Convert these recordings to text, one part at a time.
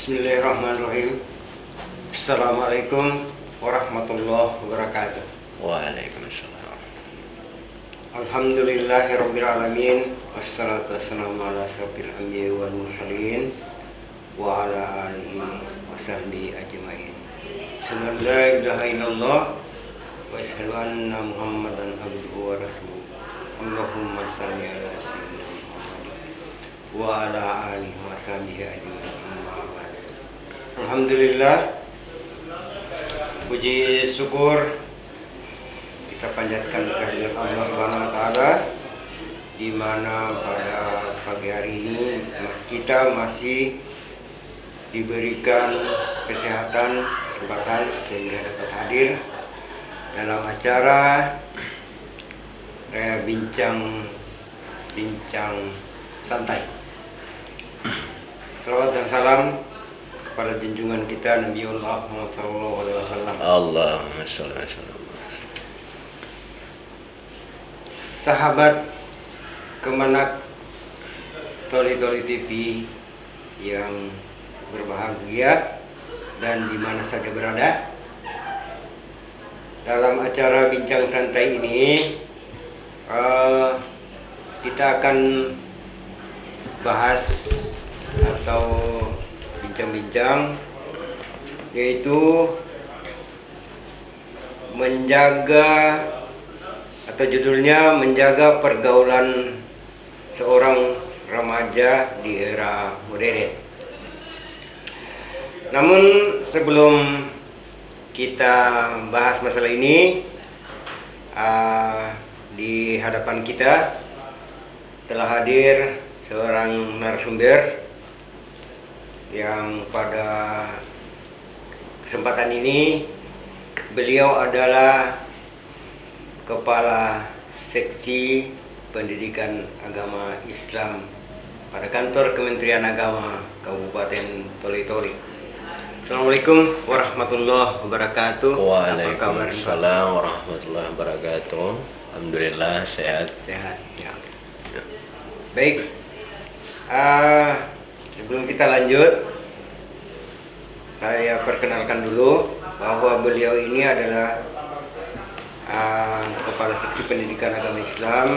Bismillahirrahmanirrahim. Assalamualaikum warahmatullahi wabarakatuh. Waalaikumsalam. Alhamdulillahirrabbilalamin. Wassalatu wassalamu ala asyrofil anbiya'i wal mursalin wa ala alihi wa sahbihi ajmain. Asyhadu an la ilaha illallah wa asyhadu anna Muhammadan abduhu wa rasuluh. Allahumma shalli ala sayyidina Muhammad wa ala alihi wa sahbihi ajmain. Alhamdulillah, puji syukur kita panjatkan kehadirat Allah Subhanahu wa taala, di mana pada pagi hari ini kita masih diberikan kesehatan, kesempatan sehingga dapat hadir dalam acara bincang santai. Salawat dan salam pada junjungan kita Nabiullah Muhammad sallallahu alaihi wasallam. Allahumma shalli ala sallam. Sahabat Kemenak Toli TV yang berbahagia dan di mana saja berada, dalam acara bincang santai ini kita akan bahas atau bincang-bincang, yaitu menjaga, atau judulnya menjaga pergaulan seorang remaja di era modern. Namun sebelum kita bahas masalah ini, di hadapan kita telah hadir seorang narasumber yang pada kesempatan ini beliau adalah Kepala Seksi Pendidikan Agama Islam pada kantor Kementerian Agama Kabupaten Toli. Assalamualaikum warahmatullahi wabarakatuh. Waalaikumsalam warahmatullahi wabarakatuh. Alhamdulillah sehat. Sehat ya. Baik, sebelum kita lanjut, saya perkenalkan dulu bahwa beliau ini adalah Kepala Seksi Pendidikan Agama Islam,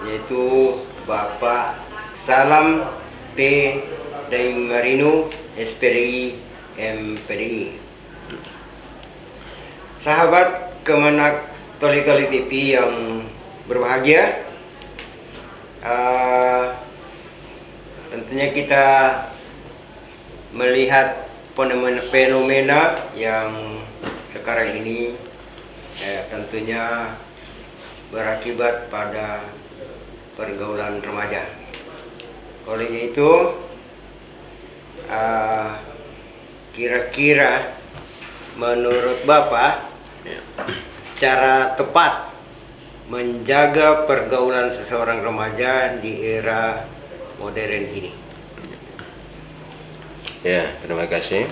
yaitu Bapak Salam P. Daeng Marino, SPDI MPDI. Sahabat Kemenak Toli TV yang berbahagia, tentunya kita melihat fenomena yang sekarang ini tentunya berakibat pada pergaulan remaja. Olehnya itu, kira-kira menurut Bapak, cara tepat menjaga pergaulan seseorang remaja di era modern ini? Ya, terima kasih.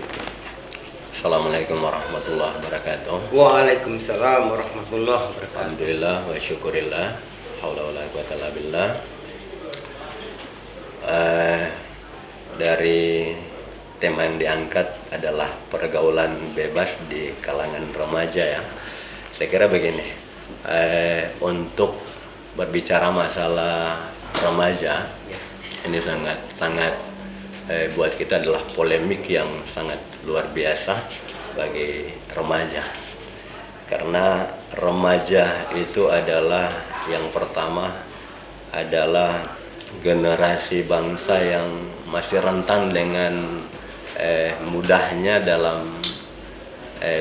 Assalamualaikum warahmatullahi wabarakatuh. Waalaikumsalam warahmatullahi wabarakatuh. Alhamdulillah wa syukurillah. Haula wala quwata illa billah. Dari tema yang diangkat adalah pergaulan bebas di kalangan remaja ya. Saya kira begini, untuk berbicara masalah remaja, ini sangat buat kita adalah polemik yang sangat luar biasa bagi remaja, karena remaja itu adalah yang pertama adalah generasi bangsa yang masih rentan dengan mudahnya dalam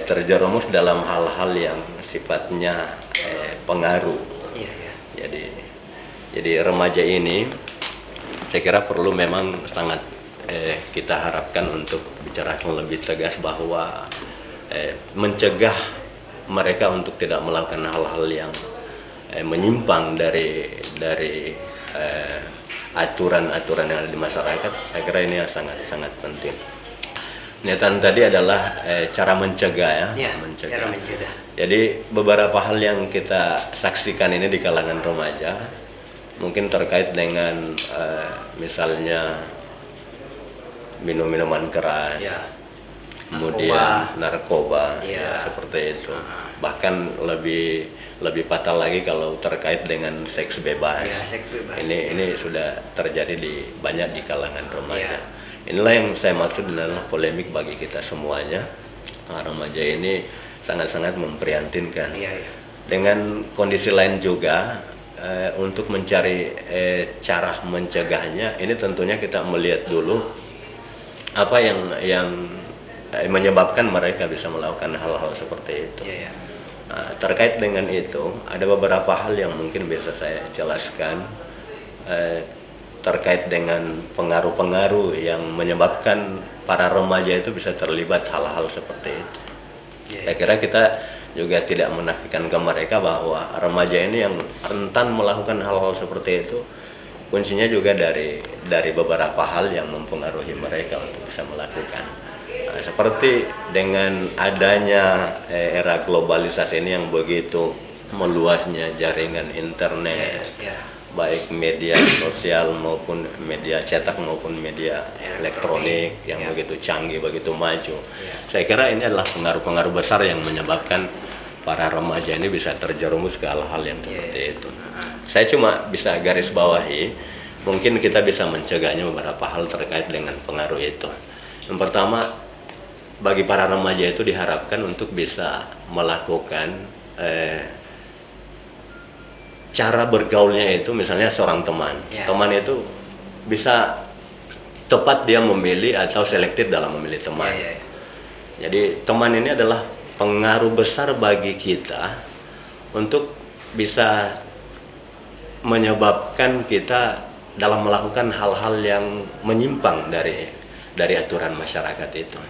terjerumus dalam hal-hal yang sifatnya pengaruh. Jadi remaja ini saya kira perlu memang sangat kita harapkan untuk bicara lebih tegas bahwa mencegah mereka untuk tidak melakukan hal-hal yang menyimpang dari aturan-aturan yang ada di masyarakat. Saya kira ini sangat penting. Niatan tadi adalah cara mencegah ya, mencegah. Cara mencegah. Jadi beberapa hal yang kita saksikan ini di kalangan remaja mungkin terkait dengan misalnya minum-minuman keras, Ya. kemudian narkoba, Ya. ya, seperti itu. Bahkan lebih fatal lagi kalau terkait dengan seks bebas. Ya, seks bebas. Ini sudah terjadi banyak di kalangan remaja. Ya. Inilah yang saya maksud adalah polemik bagi kita semuanya. Remaja ini sangat-sangat memprihatinkan. Iya, iya. Dengan kondisi lain juga, untuk mencari cara mencegahnya, ini tentunya kita melihat dulu apa yang menyebabkan mereka bisa melakukan hal-hal seperti itu. Iya, iya. Nah, terkait dengan itu, ada beberapa hal yang mungkin bisa saya jelaskan terkait dengan pengaruh-pengaruh yang menyebabkan para remaja itu bisa terlibat hal-hal seperti itu. Saya kira kita juga tidak menafikan ke mereka bahwa remaja ini yang rentan melakukan hal-hal seperti itu, kuncinya juga dari beberapa hal yang mempengaruhi mereka untuk bisa melakukan. Nah, seperti dengan adanya era globalisasi ini yang begitu meluasnya jaringan internet, baik media sosial maupun media cetak maupun media elektronik yang begitu canggih, begitu maju. Saya kira ini adalah pengaruh-pengaruh besar yang menyebabkan para remaja ini bisa terjerumus ke hal-hal yang seperti itu. Saya cuma bisa garis bawahi, mungkin kita bisa mencegahnya beberapa hal terkait dengan pengaruh itu. Yang pertama, bagi para remaja itu diharapkan untuk bisa melakukan cara bergaulnya itu, misalnya seorang teman. Teman itu bisa tepat dia memilih atau selektif dalam memilih teman. Jadi teman ini adalah pengaruh besar bagi kita untuk bisa menyebabkan kita dalam melakukan hal-hal yang menyimpang dari aturan masyarakat itu.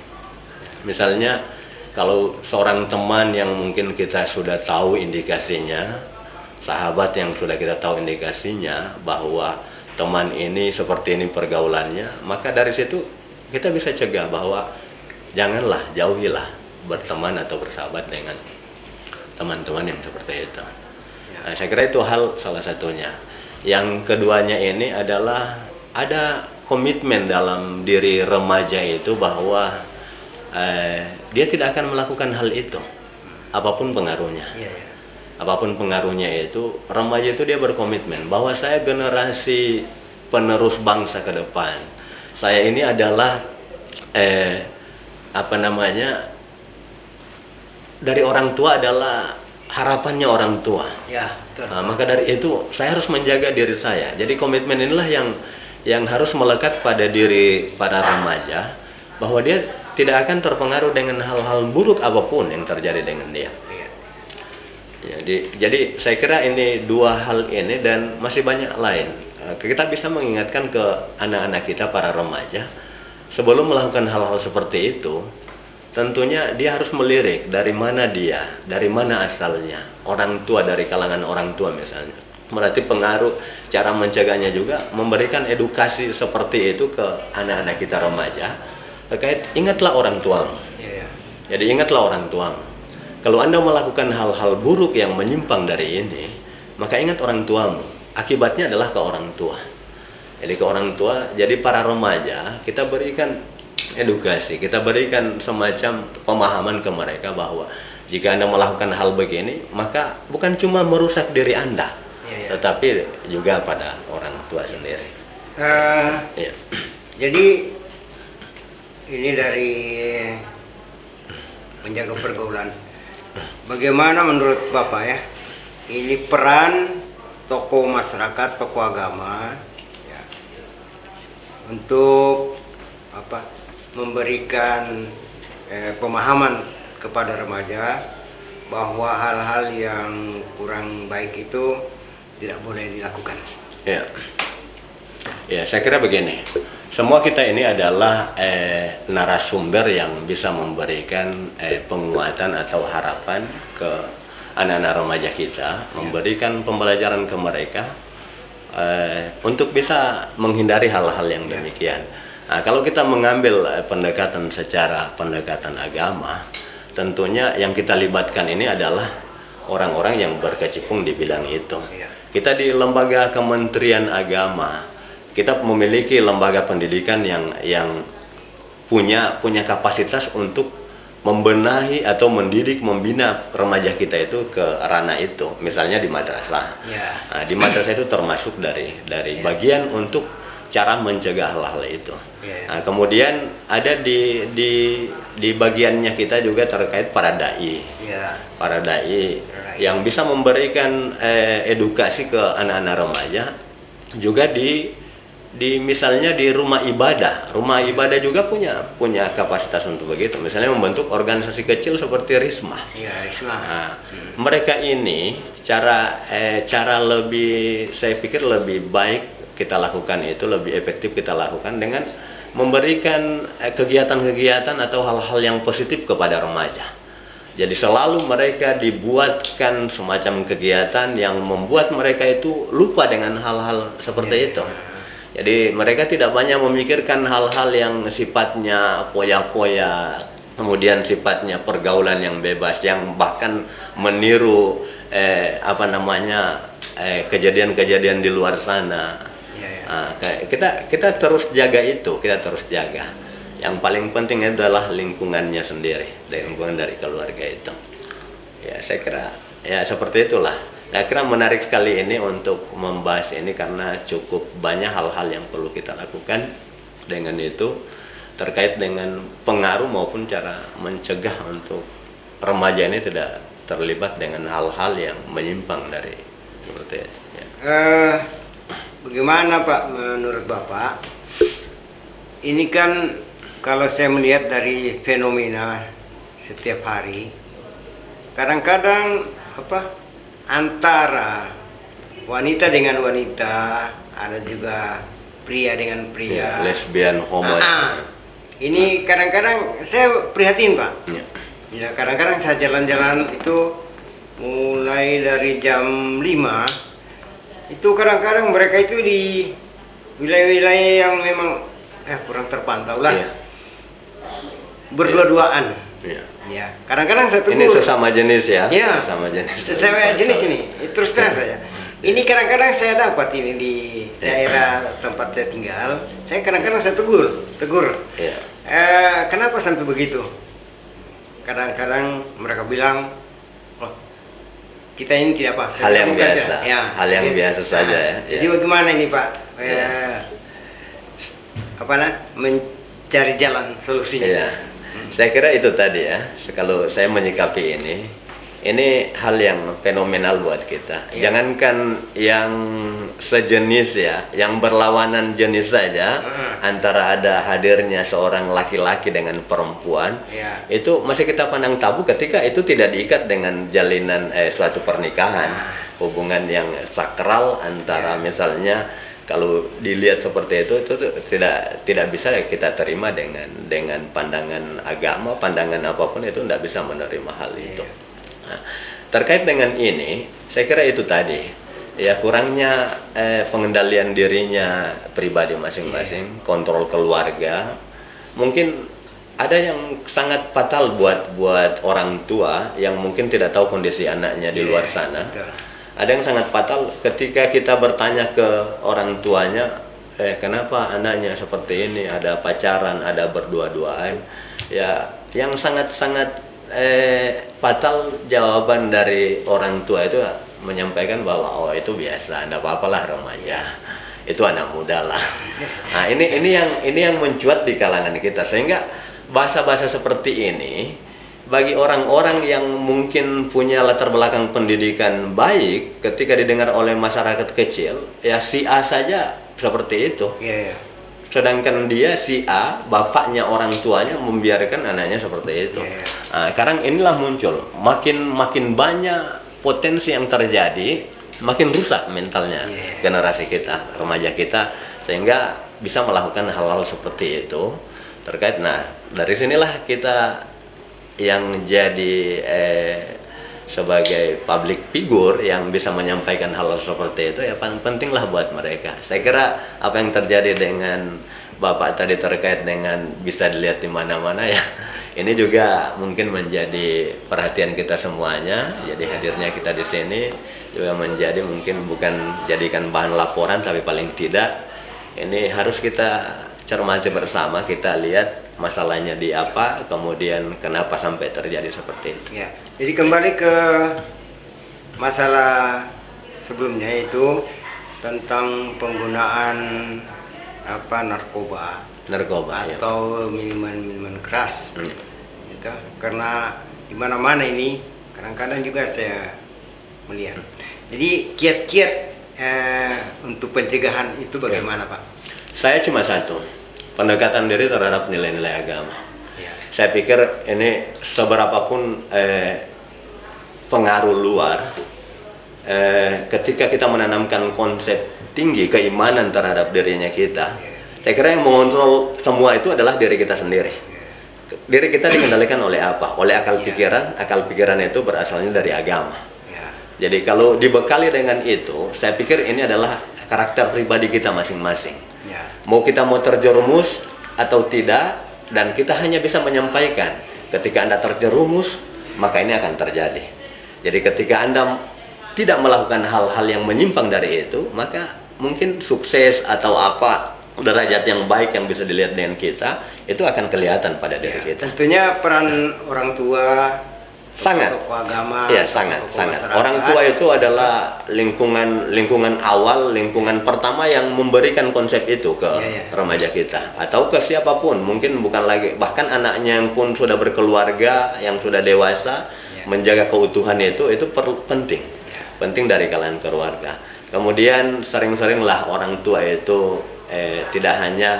Misalnya kalau seorang teman yang mungkin kita sudah tahu indikasinya, sahabat yang sudah kita tahu indikasinya bahwa teman ini seperti ini pergaulannya, maka dari situ kita bisa cegah bahwa janganlah, jauhilah berteman atau bersahabat dengan teman-teman yang seperti itu. Nah, saya kira itu hal salah satunya. Yang keduanya ini adalah ada komitmen dalam diri remaja itu bahwa dia tidak akan melakukan hal itu, apapun pengaruhnya. Apapun pengaruhnya itu, remaja itu dia berkomitmen bahwa saya generasi penerus bangsa ke depan. Saya ini adalah dari orang tua adalah harapannya orang tua. Maka dari itu saya harus menjaga diri saya. Jadi komitmen inilah yang harus melekat pada diri para remaja, bahwa dia tidak akan terpengaruh dengan hal-hal buruk apapun yang terjadi dengan dia. Jadi saya kira ini dua hal ini dan masih banyak lain. Kita bisa mengingatkan ke anak-anak kita, para remaja, sebelum melakukan hal-hal seperti itu, tentunya dia harus melirik dari mana dia, dari mana asalnya. Orang tua, dari kalangan orang tua misalnya. Berarti pengaruh cara mencegahnya juga memberikan edukasi seperti itu ke anak-anak kita remaja terkait ingatlah orang tuamu. Jadi ingatlah orang tuamu. Kalau Anda melakukan hal-hal buruk yang menyimpang dari ini, maka ingat orang tuamu. Akibatnya adalah ke orang tua. Jadi ke orang tua, jadi para remaja kita berikan edukasi, kita berikan semacam pemahaman ke mereka bahwa jika Anda melakukan hal begini, maka bukan cuma merusak diri Anda, tetapi juga pada orang tua sendiri. Jadi ini dari menjaga pergaulan. Bagaimana menurut Bapak ya? Ini peran tokoh masyarakat, tokoh agama ya, untuk memberikan pemahaman kepada remaja bahwa hal-hal yang kurang baik itu tidak boleh dilakukan. Ya, saya kira begini. Semua kita ini adalah narasumber yang bisa memberikan penguatan atau harapan ke anak-anak remaja kita, memberikan pembelajaran ke mereka untuk bisa menghindari hal-hal yang demikian. Nah, kalau kita mengambil pendekatan agama, tentunya yang kita libatkan ini adalah orang-orang yang berkecimpung di bidang itu. Kita di lembaga Kementerian Agama, kita memiliki lembaga pendidikan yang punya kapasitas untuk membenahi atau mendidik, membina remaja kita itu ke ranah itu. Misalnya di madrasah. Ya. Nah, di madrasah itu termasuk dari bagian untuk cara mencegah hal-hal itu. Nah, kemudian ada di bagiannya kita juga terkait para dai. Para dai yang bisa memberikan edukasi ke anak-anak remaja, juga di misalnya di rumah ibadah juga punya kapasitas untuk begitu. Misalnya membentuk organisasi kecil seperti Rismah. Nah, mereka ini cara lebih, saya pikir lebih baik kita lakukan itu, lebih efektif kita lakukan dengan memberikan kegiatan-kegiatan atau hal-hal yang positif kepada remaja. Jadi selalu mereka dibuatkan semacam kegiatan yang membuat mereka itu lupa dengan hal-hal seperti itu. Jadi mereka tidak banyak memikirkan hal-hal yang sifatnya foya-foya, kemudian sifatnya pergaulan yang bebas, yang bahkan meniru kejadian-kejadian di luar sana. Nah, kita terus jaga itu, kita terus jaga. Yang paling penting adalah lingkungannya sendiri, lingkungan dari keluarga itu. Ya, saya kira ya seperti itulah. Saya kira menarik sekali ini untuk membahas ini karena cukup banyak hal-hal yang perlu kita lakukan dengan itu terkait dengan pengaruh maupun cara mencegah untuk remaja ini tidak terlibat dengan hal-hal yang menyimpang dari seperti itu. Bagaimana Pak menurut Bapak? Ini kan kalau saya melihat dari fenomena setiap hari, kadang-kadang antara wanita dengan wanita, ada juga pria dengan pria, lesbian, homo. Ini kadang-kadang saya prihatin Pak. Ya, kadang-kadang saya jalan-jalan itu mulai dari jam 5, itu kadang-kadang mereka itu di wilayah-wilayah yang memang kurang terpantau lah, berdua-duaan. Ya, kadang-kadang saya tegur. Ini sesama jenis ya? Ya, sesama jenis. Sesama jenis ini. Terus terang saja. Ini kadang-kadang saya dapat ini di daerah tempat saya tinggal. Saya kadang-kadang saya tegur. Kenapa sampai begitu? Kadang-kadang mereka bilang, oh, kita ini tidak apa. Hal yang biasa. Ya, hal yang biasa saja ya. Jadi bagaimana ini Pak? Mencari jalan solusinya. Saya kira itu tadi ya, kalau saya menyikapi ini hal yang fenomenal buat kita. Jangankan yang sejenis ya, yang berlawanan jenis saja, antara ada hadirnya seorang laki-laki dengan perempuan, itu masih kita pandang tabu ketika itu tidak diikat dengan jalinan suatu pernikahan, hubungan yang sakral antara misalnya. Kalau dilihat seperti itu tidak bisa kita terima dengan pandangan agama, pandangan apapun itu tidak bisa menerima hal itu. Nah, terkait dengan ini, saya kira itu tadi ya, kurangnya pengendalian dirinya pribadi masing-masing, kontrol keluarga. Mungkin ada yang sangat fatal buat orang tua yang mungkin tidak tahu kondisi anaknya di luar sana. Ada yang sangat fatal ketika kita bertanya ke orang tuanya, kenapa anaknya seperti ini, ada pacaran, ada berdua-duaan. Ya, yang sangat-sangat fatal jawaban dari orang tua itu menyampaikan bahwa oh itu biasa, tidak apa-apalah remaja, itu anak muda lah. Nah, ini yang mencuat di kalangan kita, sehingga bahasa-bahasa seperti ini bagi orang-orang yang mungkin punya latar belakang pendidikan baik, ketika didengar oleh masyarakat kecil, ya si A saja seperti itu. Sedangkan dia si A, bapaknya, orang tuanya membiarkan anaknya seperti itu. Nah, sekarang inilah muncul, makin banyak potensi yang terjadi, makin rusak mentalnya generasi kita, remaja kita, sehingga bisa melakukan hal-hal seperti itu terkait. Nah, dari sinilah kita yang jadi sebagai public figure yang bisa menyampaikan hal seperti itu, ya pentinglah buat mereka. Saya kira apa yang terjadi dengan Bapak tadi terkait dengan bisa dilihat di mana-mana ya, ini juga mungkin menjadi perhatian kita semuanya. Jadi hadirnya kita di sini juga menjadi mungkin bukan jadikan bahan laporan, tapi paling tidak ini harus kita cermati bersama, kita lihat masalahnya di apa, kemudian kenapa sampai terjadi seperti itu. Ya. Jadi kembali ke masalah sebelumnya itu tentang penggunaan narkoba Narkoba ya. atau minuman keras. Gitu. Karena di mana-mana ini kadang-kadang juga saya melihat. Jadi kiat-kiat untuk pencegahan itu bagaimana, Pak? Saya cuma satu, pendekatan diri terhadap nilai-nilai agama. Ya. Saya pikir ini seberapapun pengaruh luar, ketika kita menanamkan konsep tinggi keimanan terhadap dirinya kita, saya kira yang mengontrol semua itu adalah diri kita sendiri. Diri kita dikendalikan oleh apa? Oleh akal pikiran. Akal pikiran itu berasalnya dari agama. Jadi kalau dibekali dengan itu, saya pikir ini adalah karakter pribadi kita masing-masing. Mau kita mau terjerumus atau tidak, dan kita hanya bisa menyampaikan. Ketika Anda terjerumus, maka ini akan terjadi. Jadi ketika Anda tidak melakukan hal-hal yang menyimpang dari itu, maka mungkin sukses atau apa derajat yang baik yang bisa dilihat dengan kita itu akan kelihatan pada diri kita. Tentunya peran orang tua, sangat, tokoh agama, ya sangat. Orang tua itu adalah lingkungan awal, lingkungan pertama yang memberikan konsep itu ke remaja kita atau ke siapapun. Mungkin bukan lagi, bahkan anaknya yang pun sudah berkeluarga, yang sudah dewasa, menjaga keutuhan itu penting dari kalangan keluarga. Kemudian sering-seringlah orang tua itu tidak hanya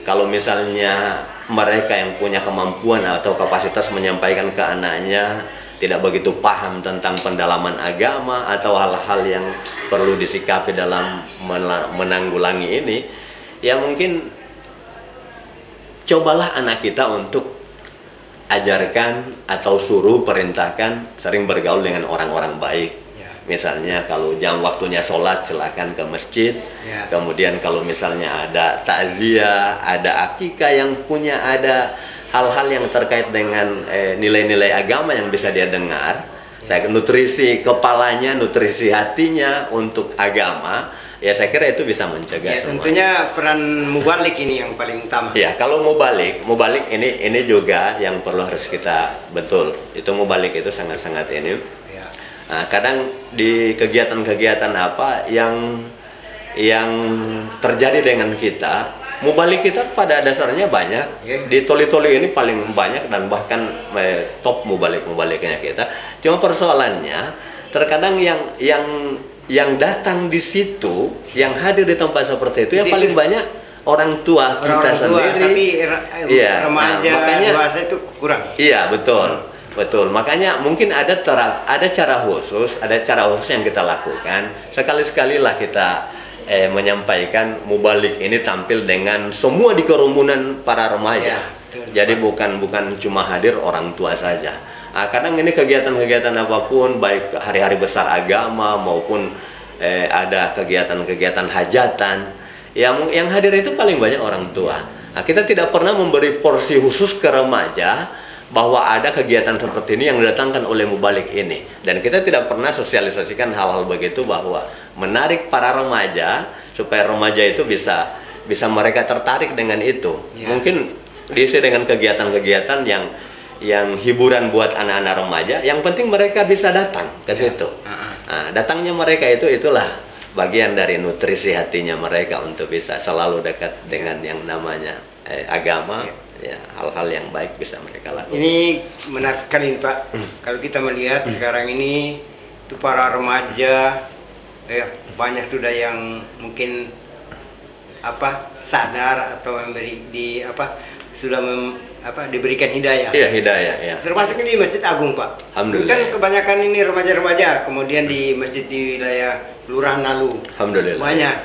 kalau misalnya mereka yang punya kemampuan atau kapasitas menyampaikan ke anaknya tidak begitu paham tentang pendalaman agama atau hal-hal yang perlu disikapi dalam menanggulangi ini, ya mungkin cobalah anak kita untuk ajarkan atau suruh perintahkan sering bergaul dengan orang-orang baik. Misalnya kalau jam waktunya sholat silakan ke masjid. Kemudian kalau misalnya ada takziah, ada akikah yang punya ada hal-hal yang terkait dengan nilai-nilai agama yang bisa dia dengar, nutrisi kepalanya, nutrisi hatinya untuk agama, ya saya kira itu bisa mencegah semua. Tentunya peran mubalik ini yang paling utama. Ya, kalau mubalik ini juga yang perlu harus kita betul. Itu mubalik itu sangat-sangat ini. Nah, kadang di kegiatan-kegiatan apa yang terjadi dengan kita, mubalik kita pada dasarnya banyak. Di Toli-Toli ini paling banyak dan bahkan top mubalik-mubaliknya kita. Cuma persoalannya terkadang yang datang di situ, yang hadir di tempat seperti itu yang paling banyak orang tua kita sendiri. Tapi remaja, dewasa itu kurang. Iya, betul. Makanya mungkin ada cara khusus yang kita lakukan. Sekali-sekalilah kita menyampaikan mubalik ini tampil dengan semua di kerumunan para remaja. Jadi bukan cuma hadir orang tua saja. Kadang ini kegiatan-kegiatan apapun, baik hari-hari besar agama maupun ada kegiatan-kegiatan hajatan, yang hadir itu paling banyak orang tua. Kita tidak pernah memberi porsi khusus ke remaja bahwa ada kegiatan seperti ini yang didatangkan oleh mubalik ini, dan kita tidak pernah sosialisasikan hal-hal begitu bahwa menarik para remaja supaya remaja itu bisa mereka tertarik dengan itu. Mungkin diisi dengan kegiatan-kegiatan yang hiburan buat anak-anak remaja, yang penting mereka bisa datang ke situ. Nah, datangnya mereka itulah bagian dari nutrisi hatinya mereka untuk bisa selalu dekat dengan yang namanya agama. Ya, hal-hal yang baik bisa mereka lakukan. Ini menarik sekali, Pak. Kalau kita melihat sekarang ini itu para remaja banyak sudah yang mungkin sadar atau diberikan hidayah. Iya, hidayah, ya. Termasuk ini di Masjid Agung, Pak. Alhamdulillah. Kan kebanyakan ini remaja-remaja, kemudian di masjid di wilayah Lurah Nalu. Alhamdulillah. Banyak,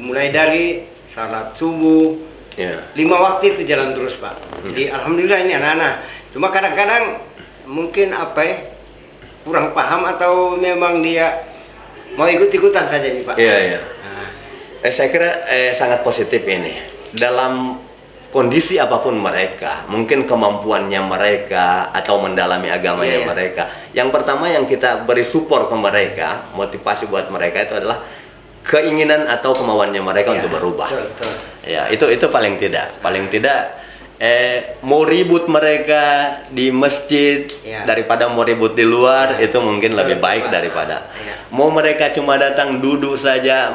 mulai dari salat subuh. 5 waktu itu jalan terus, Pak. Jadi alhamdulillah ini anak-anak. Cuma kadang-kadang mungkin kurang paham atau memang dia mau ikut-ikutan saja nih, Pak. Iya. Saya kira sangat positif ini. Dalam kondisi apapun mereka, mungkin kemampuannya mereka atau mendalami agamanya mereka. Yang pertama yang kita beri support ke mereka, motivasi buat mereka itu adalah keinginan atau kemauannya mereka untuk berubah. Betul. Ya, itu paling tidak mau ribut mereka di masjid Ya. daripada mau ribut di luar, Ya. itu mungkin lebih Betul, baik Pak. daripada Ya. mau mereka cuma datang duduk saja.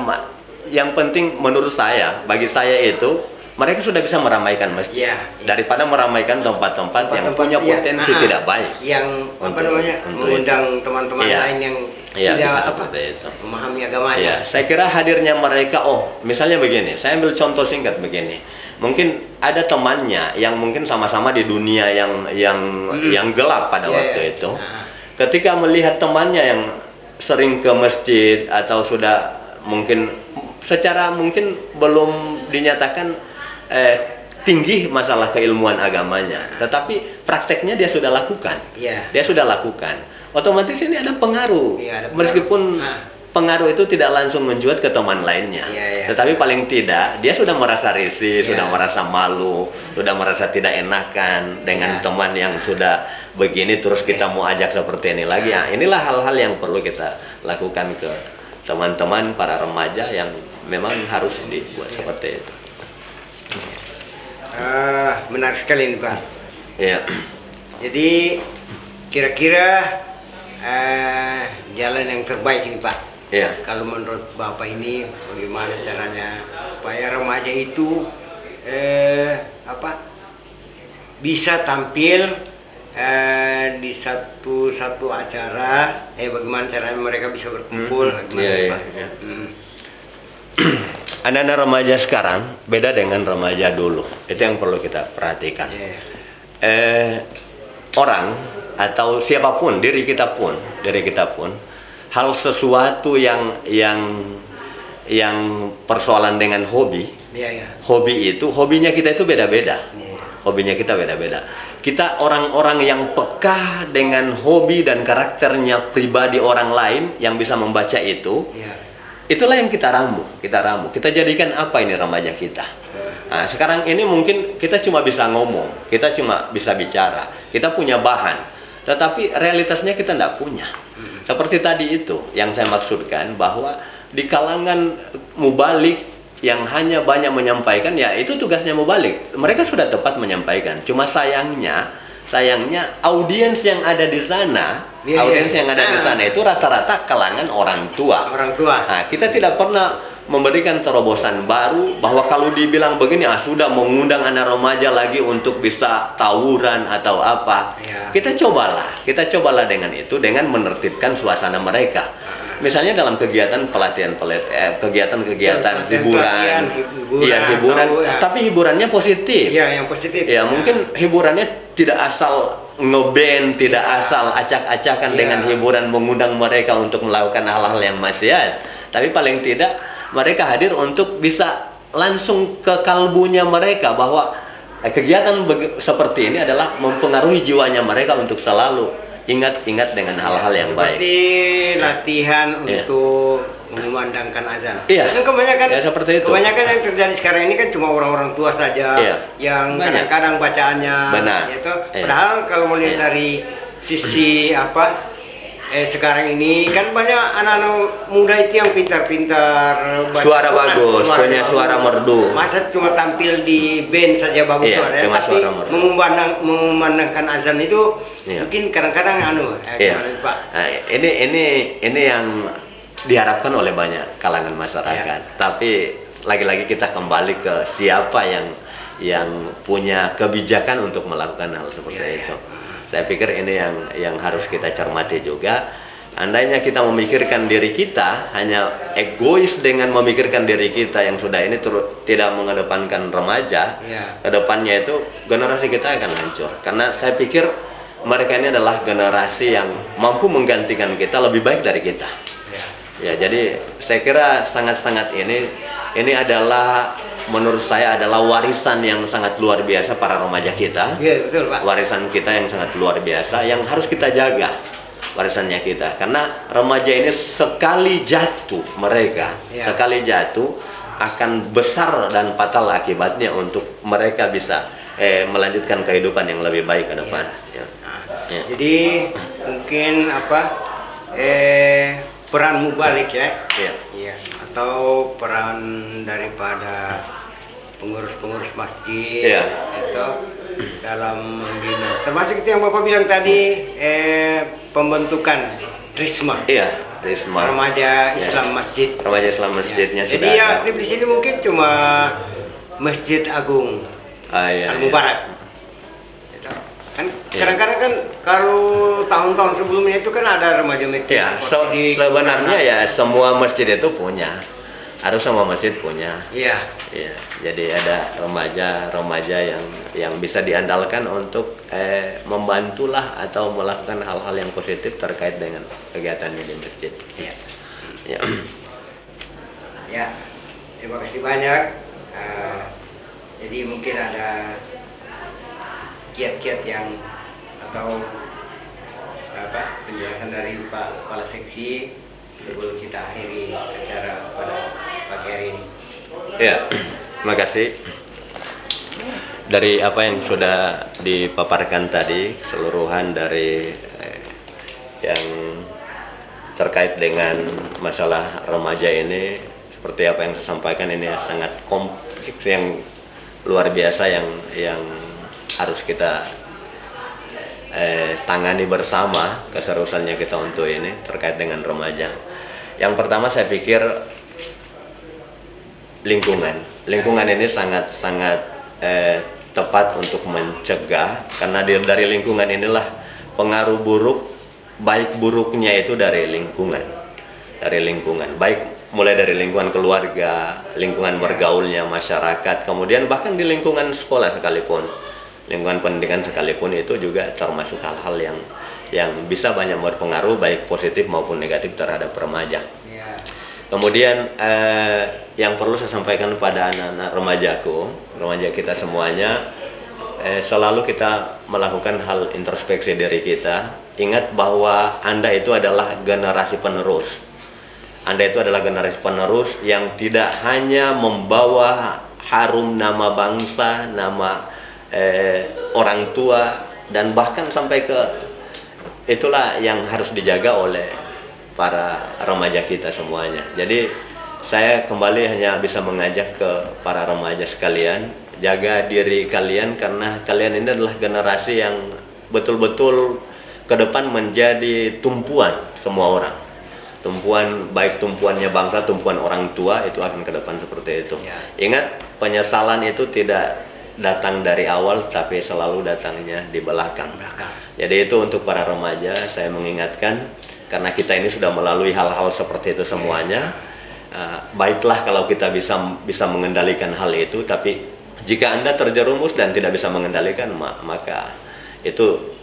Yang penting menurut saya, bagi saya itu mereka sudah bisa meramaikan masjid Ya, ya. daripada meramaikan tempat-tempat yang punya ya, potensi tidak baik. Yang Untuk mengundang teman-teman Iya. lain yang Iya, tidak bisa apa seperti itu. memahami agamanya. Ya, saya kira hadirnya mereka, misalnya begini, saya ambil contoh singkat begini. Mungkin ada temannya yang mungkin sama-sama di dunia yang gelap pada Iya, waktu iya. itu. Ketika melihat temannya yang sering ke masjid atau sudah mungkin secara mungkin belum dinyatakan tinggi masalah keilmuan agamanya, tetapi prakteknya dia sudah lakukan. Iya. Dia sudah lakukan. Otomatis ini ada pengaruh. Iya, ada pengaruh. Meskipun pengaruh itu tidak langsung menjuat ke teman lainnya. Iya, iya. Tetapi paling tidak dia sudah merasa risih, Iya. sudah merasa malu, sudah merasa tidak enakan dengan Iya. teman yang sudah begini, terus kita mau ajak seperti ini lagi. Ya, inilah hal-hal yang perlu kita lakukan ke teman-teman para remaja yang memang harus dibuat seperti itu. Menarik sekali nih, Pak. Iya. Jadi kira-kira jalan yang terbaik ini, Pak. Iya. Kalau menurut Bapak ini bagaimana caranya supaya remaja itu bisa tampil di satu acara, bagaimana caranya mereka bisa berkumpul, gimana, Iya, Pak? iya. Anak-anak remaja sekarang beda dengan remaja dulu. Itu yang perlu kita perhatikan. Iya. Orang atau siapapun, diri kita pun, hal sesuatu yang persoalan dengan hobi. Iya, iya. Hobinya kita itu beda-beda. Iya. Hobinya kita beda-beda. Kita orang-orang yang peka dengan hobi dan karakternya pribadi orang lain yang bisa membaca itu. Iya. Itulah yang kita ramu. Kita jadikan apa ini remaja kita. Nah, sekarang ini mungkin kita cuma bisa ngomong, kita cuma bisa bicara, kita punya bahan, tetapi realitasnya kita tidak punya. Seperti tadi itu yang saya maksudkan, bahwa di kalangan mubalik yang hanya banyak menyampaikan, ya itu tugasnya mubalik. Mereka sudah tepat menyampaikan. Cuma sayangnya audiens yang ada di sana, itu rata-rata kalangan orang tua. Nah, kita tidak pernah memberikan terobosan baru bahwa kalau dibilang begini, sudah mengundang anak remaja lagi untuk bisa tawuran atau apa. Ya. Kita cobalah dengan itu, dengan menertibkan suasana mereka. Misalnya dalam kegiatan kegiatan hiburan, tapi hiburannya positif. Iya, yang positif. Ya, mungkin hiburannya tidak asal ngeband, tidak asal acak-acakan dengan hiburan mengundang mereka untuk melakukan hal-hal yang maksiat. Tapi paling tidak mereka hadir untuk bisa langsung ke kalbunya mereka bahwa kegiatan seperti ini adalah mempengaruhi jiwanya mereka untuk selalu ingat dengan hal-hal yang baik. Seperti latihan untuk mengumandangkan azan. Iya. Kan kebanyakan seperti itu. Kebanyakan yang terjadi sekarang ini kan cuma orang-orang tua saja yang kadang-kadang bacaannya. Gitu. Padahal kalau melihat dari sisi sekarang ini kan banyak anak-anak muda itu yang pintar-pintar suara bagus, punya suara merdu. Masa cuma tampil di band saja bagus suaranya, tapi mengumandangkan azan itu mungkin kadang-kadang Pak. Nah, ini yang diharapkan oleh banyak kalangan masyarakat. Tapi lagi-lagi kita kembali ke siapa yang punya kebijakan untuk melakukan hal seperti itu. Saya pikir ini yang harus kita cermati juga. Andainya kita memikirkan diri kita, hanya egois dengan memikirkan diri kita yang sudah ini tidak mengedepankan remaja, kedepannya itu generasi kita akan hancur. Karena saya pikir mereka ini adalah generasi yang mampu menggantikan kita lebih baik dari kita. Ya, jadi saya kira sangat-sangat ini adalah, menurut saya adalah warisan yang sangat luar biasa para remaja kita. Iya, betul, Pak. Warisan kita yang sangat luar biasa yang harus kita jaga warisannya kita. Karena remaja ini sekali jatuh sekali jatuh akan besar dan fatal akibatnya untuk mereka bisa melanjutkan kehidupan yang lebih baik ke depan. Jadi mungkin peran mubalik atau peran daripada pengurus-pengurus masjid itu dalam membina. Termasuk itu yang Bapak bilang tadi, pembentukan Risma. Iya, Risma. Remaja Ya. Islam Masjid. Remaja Islam Masjidnya Jadi sudah yang ada. aktif di sini mungkin cuma Masjid Agung Iya, Al iya. Mubarak. Gitu. Kan Iya. kadang-kadang kan kalau tahun-tahun sebelumnya itu kan ada remaja masjid. Ya, seperti sebenarnya ya semua masjid itu punya. Harus semua masjid punya. Iya. Iya, jadi ada remaja yang bisa diandalkan untuk membantulah atau melakukan hal-hal yang positif terkait dengan kegiatannya di masjid. Iya. Ya. Ya. Terima kasih banyak. Jadi mungkin ada kiat-kiat yang atau penjelasan dari Pak Kepala Seksi sebelum kita akhiri acara pada pagi hari ini. Ya, terima kasih. Dari apa yang sudah dipaparkan tadi, keseluruhan dari yang terkait dengan masalah remaja ini, seperti apa yang saya sampaikan, ini sangat kompleks, yang luar biasa, yang harus kita tangani bersama. Keseriusannya kita untuk ini terkait dengan remaja. Yang pertama saya pikir lingkungan ini sangat tepat untuk mencegah, karena dari lingkungan inilah pengaruh buruk, baik buruknya itu dari lingkungan, baik mulai dari lingkungan keluarga, lingkungan bergaulnya masyarakat, kemudian bahkan di lingkungan sekolah sekalipun, lingkungan pendidikan sekalipun, itu juga termasuk hal-hal yang bisa banyak berpengaruh baik positif maupun negatif terhadap remaja. Kemudian yang perlu saya sampaikan pada anak-anak remaja kita semuanya, selalu kita melakukan hal introspeksi diri kita. Ingat bahwa Anda itu adalah generasi penerus. Anda itu adalah generasi penerus yang tidak hanya membawa harum nama bangsa, nama orang tua, dan bahkan sampai ke itulah yang harus dijaga oleh para remaja kita semuanya. Jadi saya kembali hanya bisa mengajak ke para remaja sekalian, jaga diri kalian, karena kalian ini adalah generasi yang betul-betul ke depan menjadi tumpuan semua orang. Baik tumpuannya bangsa, tumpuan orang tua, itu akan ke depan seperti itu. Ingat, penyesalan itu tidak datang dari awal, tapi selalu datangnya di belakang. Jadi itu untuk para remaja, saya mengingatkan, karena kita ini sudah melalui hal-hal seperti itu semuanya. Baiklah kalau kita bisa mengendalikan hal itu, tapi jika Anda terjerumus dan tidak bisa mengendalikan, maka itu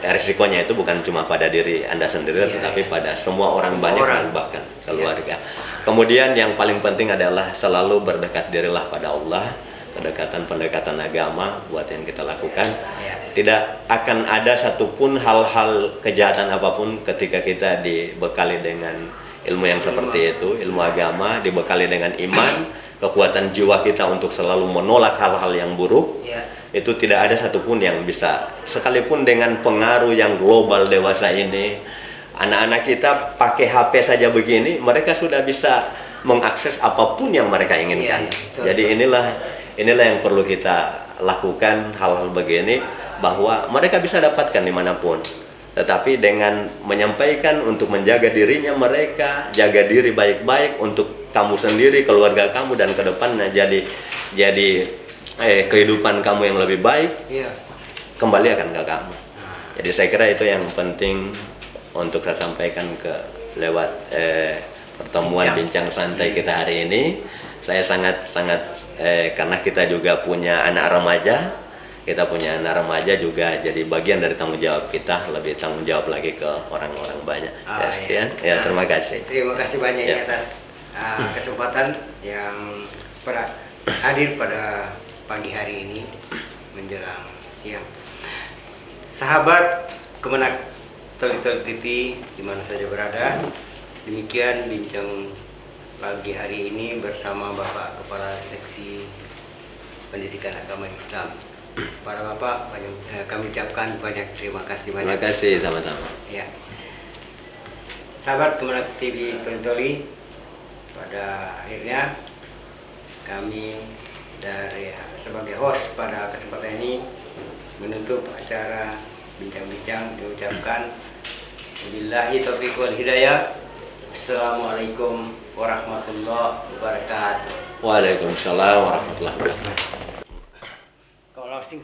risikonya itu bukan cuma pada diri Anda sendiri, tetapi pada semua orang banyak, dan bahkan keluarga. Kemudian yang paling penting adalah selalu berdekat dirilah pada Allah, pendekatan agama buat yang kita lakukan. Tidak akan ada satupun hal-hal kejahatan apapun ketika kita dibekali dengan ilmu yang seperti itu, ilmu agama, dibekali dengan iman, kekuatan jiwa kita untuk selalu menolak hal-hal yang buruk. Itu tidak ada satupun yang bisa, sekalipun dengan pengaruh yang global dewasa ini, anak-anak kita pakai HP saja begini, mereka sudah bisa mengakses apapun yang mereka inginkan. Jadi inilah yang perlu kita lakukan, hal-hal begini, bahwa mereka bisa dapatkan dimanapun, tetapi dengan menyampaikan untuk menjaga dirinya mereka, jaga diri baik-baik untuk kamu sendiri, keluarga kamu, dan ke depannya jadi kehidupan kamu yang lebih baik, kembali akan ke kamu. Jadi saya kira itu yang penting untuk saya sampaikan lewat pertemuan bincang santai kita hari ini. Saya sangat karena kita juga punya anak remaja, juga jadi bagian dari tanggung jawab kita, lebih tanggung jawab lagi ke orang-orang banyak. Sekian. Terima kasih. Terima kasih banyak atas kesempatan yang hadir pada pagi hari ini menjelang siang. Sahabat Kemenak Toli-Toli TV di mana saja berada, demikian bincang pagi hari ini bersama Bapak Kepala Seksi Pendidikan Agama Islam. Para Bapak, kami ucapkan banyak terima kasih. Terima kasih, sama-sama. Ya. Sahabat Kemenak TV Toli-Toli, pada akhirnya kami sebagai host pada kesempatan ini menutup acara bincang-bincang diucapkan wabillahi taufiq wal hidayah. Assalamualaikum warahmatullahi wabarakatuh. Waalaikumsalam warahmatullahi wabarakatuh. Kalau sing